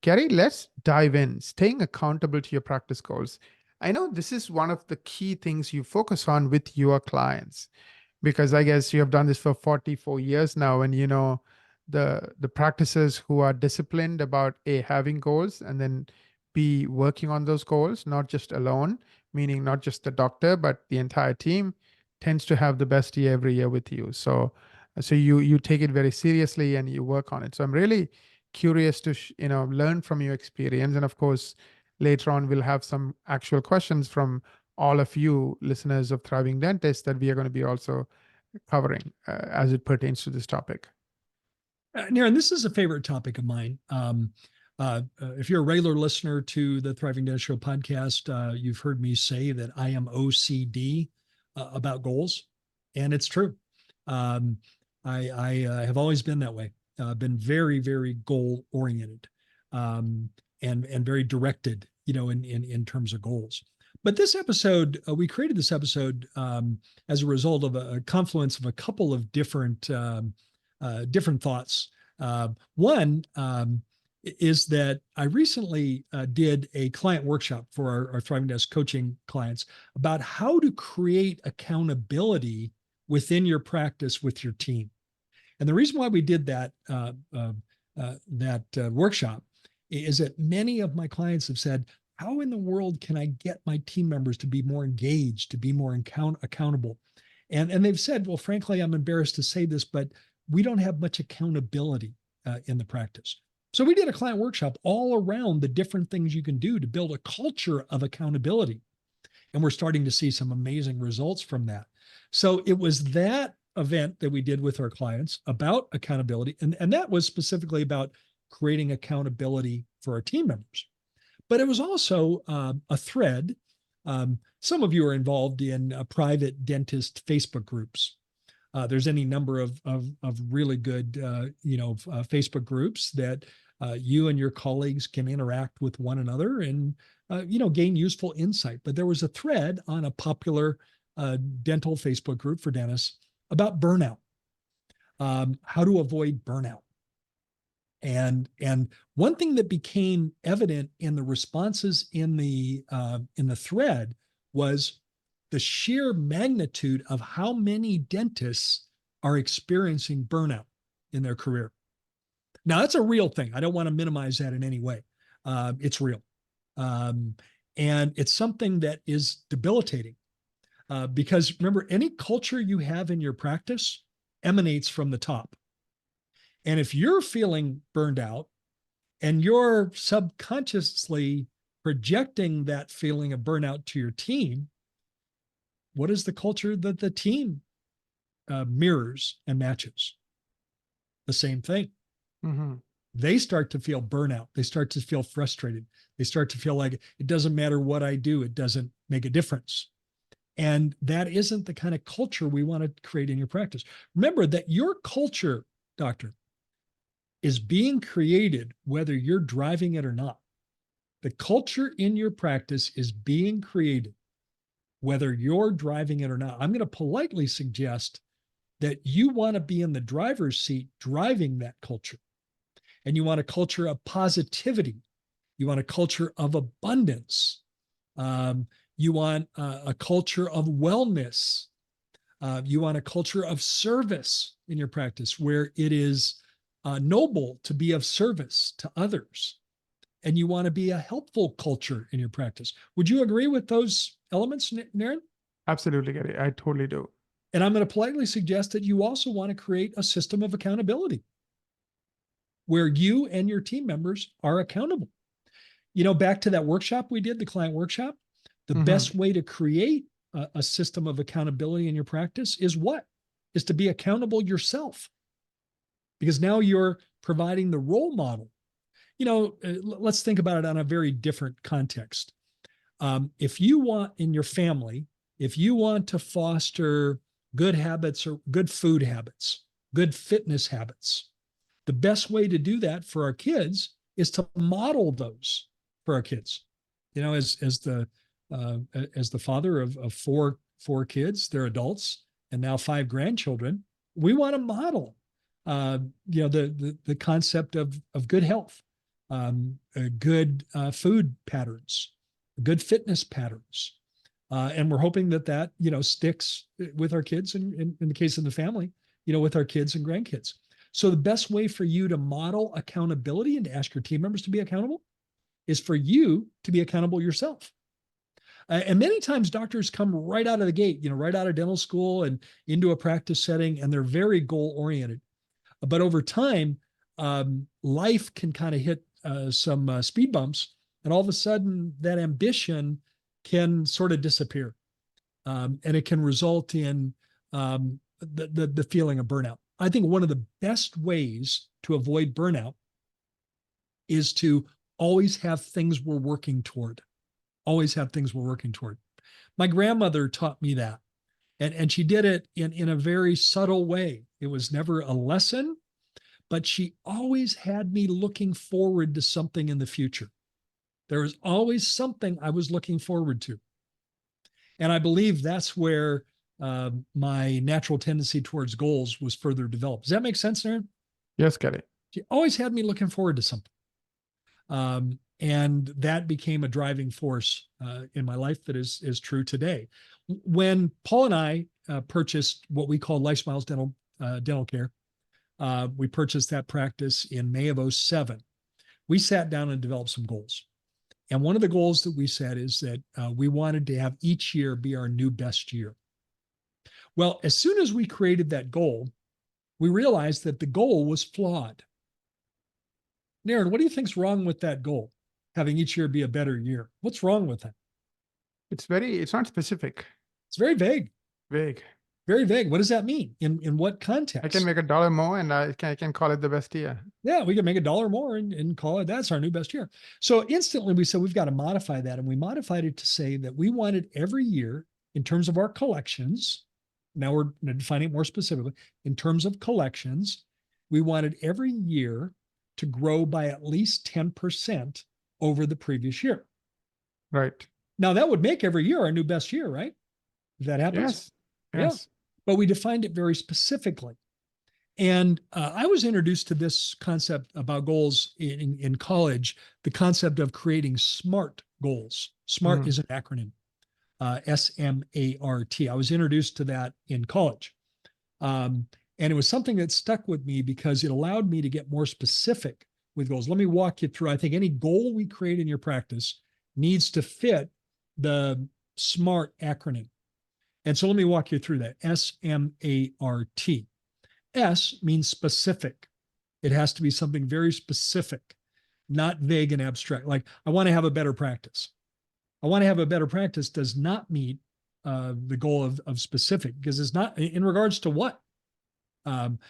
Gary, let's dive in. Staying accountable to your practice goals. I know this is one of the key things you focus on with your clients because I guess you have done this for 44 years now, and you know the practices who are disciplined about A, having goals, and then B, working on those goals, not just alone, meaning not just the doctor, but the entire team tends to have the best year every year with you. So you take it very seriously and you work on it. So I'm really curious to learn from your experience, and of course later on we'll have some actual questions from all of you listeners of Thriving Dentists that we are going to be also covering as it pertains to this topic. Naren, this is a favorite topic of mine. If you're a regular listener to the Thriving Dentist Show podcast, you've heard me say that I am OCD about goals, and it's true. I have always been that way. Been very, very goal oriented, and very directed, in terms of goals. But this episode, we created this episode as a result of a confluence of a couple of different thoughts. One is that I recently did a client workshop for our Thriving Desk coaching clients about how to create accountability within your practice with your team. And the reason why we did that workshop is that many of my clients have said, how in the world can I get my team members to be more engaged, to be more accountable? And they've said, well, frankly, I'm embarrassed to say this, but we don't have much accountability in the practice. So we did a client workshop all around the different things you can do to build a culture of accountability. And we're starting to see some amazing results from that. So it was that event that we did with our clients about accountability. And that was specifically about creating accountability for our team members. But it was also a thread. Some of you are involved in private dentist Facebook groups. There's any number of really good, Facebook groups that you and your colleagues can interact with one another and, gain useful insight. But there was a thread on a popular dental Facebook group for dentists about burnout, how to avoid burnout. And one thing that became evident in the responses in the thread was the sheer magnitude of how many dentists are experiencing burnout in their career. Now, that's a real thing. I don't want to minimize that in any way. It's real. And it's something that is debilitating because remember, any culture you have in your practice emanates from the top. And if you're feeling burned out and you're subconsciously projecting that feeling of burnout to your team, what is the culture that the team mirrors and matches? The same thing. Mm-hmm. They start to feel burnout. They start to feel frustrated. They start to feel like it doesn't matter what I do. It doesn't make a difference. And that isn't the kind of culture we want to create in your practice. Remember that your culture, doctor, is being created whether you're driving it or not. The culture in your practice is being created whether you're driving it or not. I'm going to politely suggest that you want to be in the driver's seat driving that culture. And you want a culture of positivity. You want a culture of abundance. You want a culture of wellness. You want a culture of service in your practice where it is noble to be of service to others. And you want to be a helpful culture in your practice. Would you agree with those elements, Naren? Absolutely, Gary. I totally do. And I'm going to politely suggest that you also want to create a system of accountability where you and your team members are accountable. Back to that workshop we did, the client workshop, the best way to create a system of accountability in your practice is what? Is to be accountable yourself. Because now you're providing the role model. Let's think about it on a very different context. If you want in your family, if you want to foster good habits or good food habits, good fitness habits, the best way to do that for our kids is to model those for our kids. As the father of four kids, they're adults, and now 5 grandchildren, we want to model the concept of good health, good food patterns, good fitness patterns. And we're hoping that that, sticks with our kids and in the case of the family, with our kids and grandkids. So the best way for you to model accountability and to ask your team members to be accountable is for you to be accountable yourself. And many times doctors come right out of the gate, right out of dental school and into a practice setting, and they're very goal oriented. But over time, life can kind of hit some speed bumps, and all of a sudden that ambition can sort of disappear. And it can result in the feeling of burnout. I think one of the best ways to avoid burnout is to always have things we're working toward. Always have things we're working toward. My grandmother taught me that. And she did it in a very subtle way. It was never a lesson, but she always had me looking forward to something in the future. There was always something I was looking forward to. And I believe that's where my natural tendency towards goals was further developed. Does that make sense, Aaron? Yes, Gary. She always had me looking forward to something. And that became a driving force in my life that is true today. When Paul and I purchased what we call Life Smiles Dental Care, we purchased that practice in May of 2007. We sat down and developed some goals. And one of the goals that we set is that we wanted to have each year be our new best year. Well, as soon as we created that goal, we realized that the goal was flawed. Aaron, what do you think's wrong with that goal? Having each year be a better year. What's wrong with that? It's not specific. It's very vague. Vague. Very vague. What does that mean? In what context? I can make $1 more and I can call it the best year. Yeah, we can make $1 more and call it that's our new best year. So instantly we said we've got to modify that. And we modified it to say that we wanted every year in terms of our collections. Now we're defining it more specifically. In terms of collections, we wanted every year to grow by at least 10% over the previous year. Right. Now that would make every year our new best year, right? If that happens. Yes. Yeah. But we defined it very specifically. And I was introduced to this concept about goals in college, the concept of creating SMART goals. SMART is an acronym, SMART. I was introduced to that in college. And it was something that stuck with me because it allowed me to get more specific with goals. Let me walk you through. I think any goal we create in your practice needs to fit the SMART acronym. And so let me walk you through that. SMART. S means specific. It has to be something very specific, not vague and abstract. Like, I want to have a better practice. I want to have a better practice does not meet the goal of specific, because it's not in regards to what.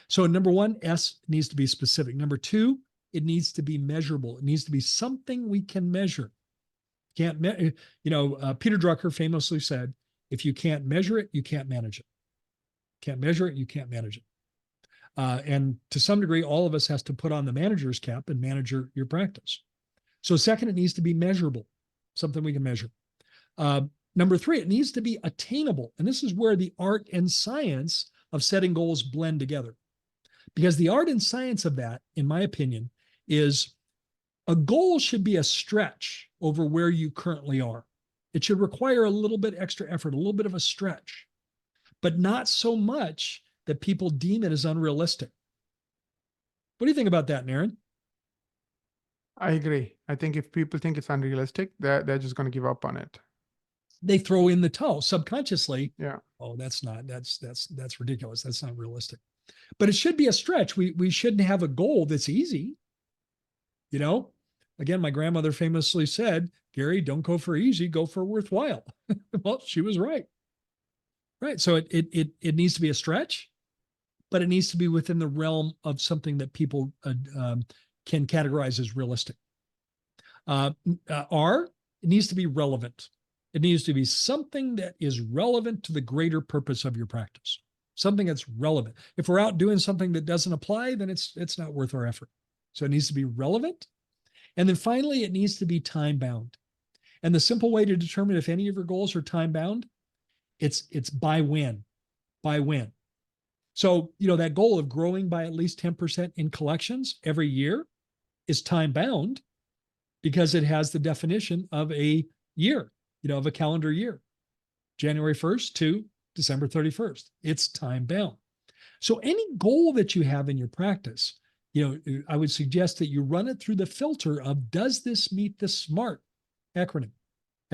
So number one, S needs to be specific. Number two, it needs to be measurable. It needs to be something we can measure. Peter Drucker famously said, if you can't measure it, you can't manage it. Can't measure it, you can't manage it. And to some degree, all of us has to put on the manager's cap and manage your practice. So second, it needs to be measurable, something we can measure. Number three, it needs to be attainable. And this is where the art and science of setting goals blend together. Because the art and science of that, in my opinion, is a goal should be a stretch over where you currently are. It should require a little bit extra effort, a little bit of a stretch, but not so much that people deem it as unrealistic. What do you think about that, Aaron? I agree. I think if people think it's unrealistic, they're just going to give up on it. They throw in the towel subconsciously. Yeah. Oh, that's ridiculous. That's not realistic. But it should be a stretch. We shouldn't have a goal that's easy. Again, my grandmother famously said, Gary, don't go for easy, go for worthwhile. Well, she was right. Right. So it needs to be a stretch, but it needs to be within the realm of something that people can categorize as realistic. R, it needs to be relevant. It needs to be something that is relevant to the greater purpose of your practice. Something that's relevant. If we're out doing something that doesn't apply, then it's not worth our effort. So it needs to be relevant. And then finally, it needs to be time bound. And the simple way to determine if any of your goals are time bound, it's by when. So, that goal of growing by at least 10% in collections every year is time bound because it has the definition of a year, of a calendar year, January 1st to December 31st. It's time bound. So any goal that you have in your practice, I would suggest that you run it through the filter of, does this meet the SMART acronym,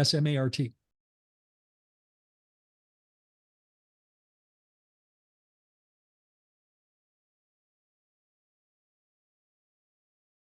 SMART?